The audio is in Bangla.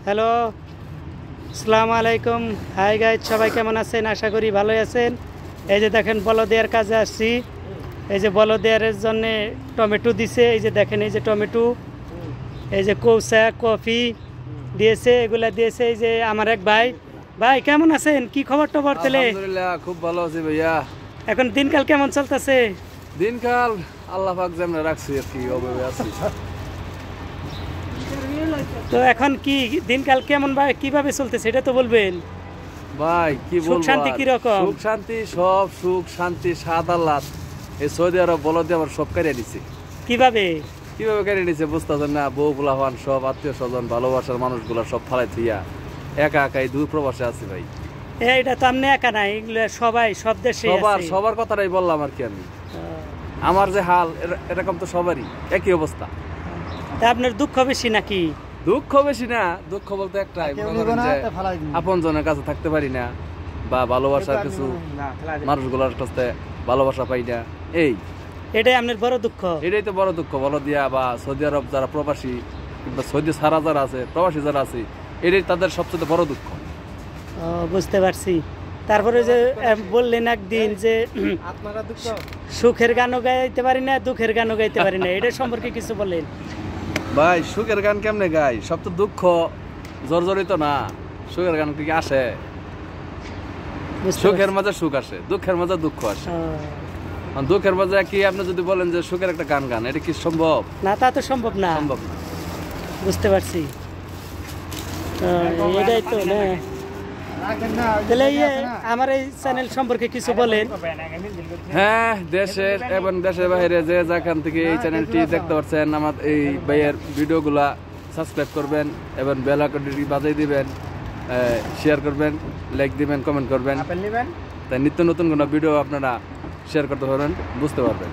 হ্যালো, আসসালামু আলাইকুম। হাই গাইজ, সবাই কেমন আছেন? আশা করি ভালোই আছেন। এই যে দেখেন বলদেয়ার কাজে আসছি। এই যে বলদেয়ারের জন্য টমেটো দিছে। এই যে দেখেন, এই যে টমেটো, এই যে কৌসা কফি দিয়েছে, এগুলা দিয়েছে। এই যে আমার এক ভাই। ভাই কেমন আছেন? কি খবর টবর? তেলে আলহামদুলিল্লাহ খুব ভালো আছি ভাইয়া। এখন দিনকাল কেমন চলতেছে? দিনকাল আল্লাহ পাক যেমন রাখছি আর কি, ওভাবে আছি। তো এখন কি দিনকাল কেমন ভাই, কিভাবে চলতেছে এটা তো বলবেন ভাই কি বলবো, সুখ শান্তি কি রকম? সুখ শান্তি, সব সুখ শান্তি সাদ আল্লাহ এই সৌদি আরব বলদে আবার সব কেড়ে নিছে। কিভাবে কিভাবে কেড়ে নিছে বুঝতেছেন না? বউ পোলাপান সব আত্মীয় স্বজন ভালোবাসার মানুষগুলো সব ফালাই থইয়া একা একাই দূর প্রবাসে আছি ভাই। এটা তো আপনি একা নাই, এগুলো সবাই সব দেশে সবার কথাটাই বললাম আর কি। আমি আমার যে হাল এরকম তো সবারই একই অবস্থা। তা আপনার দুঃখ বেশি নাকি? দুঃখ বেশি না, দুঃখ বলতে একটাই, আপন জনের কাছে থাকতে পারি না, বা ভালোবাসার কিছু মানুষগুলোর কাছে ভালোবাসা পাই না, এটাই আপনার বড় দুঃখ। এটাই তো বড় দুঃখ। বলো দিয়া বা সৌদি আরব যারা প্রবাসী কিংবা সৌদি ছাড়া যারা আছে, প্রবাসী যারা আছে, এটাই তাদের সবচেয়ে বড় দুঃখ। বুঝতে পারছি। তারপরে যে বললেন একদিন যে সুখের গানও গাইতে পারি না, দুঃখের গানও গাইতে পারি না, এটা সম্পর্কে কিছু বললেন ভাই। সুখের গান কেমনে গাই? সব তো দুঃখ জর্জরিত না, সুখের গান কি আসে? সুখের মাঝে সুখ আসে, দুঃখের মাঝে দুঃখ আসে। দুঃখের মাঝে কি আপনি যদি বলেন যে সুখের একটা গান গান, এটা কি সম্ভব? না, তা তো সম্ভব না। সম্ভব না। বুঝতে পারছি। এটাই তো না। তাহলে আমার এই চ্যানেল সম্পর্কে কিছু বলেন। হ্যাঁ, দেশের এবং দেশের বাইরে যে যেখান থেকে এই চ্যানেলটি দেখতে পাচ্ছেন, আমার এই ভাইয়ের ভিডিওগুলা সাবস্ক্রাইব করবেন এবং বেল আইকনটি বাজিয়ে দিবেন, শেয়ার করবেন, লাইক দিবেন, কমেন্ট করবেন। তাই নিত্য নতুন কোনো ভিডিও আপনারা শেয়ার করতে পারবেন, বুঝতে পারবেন।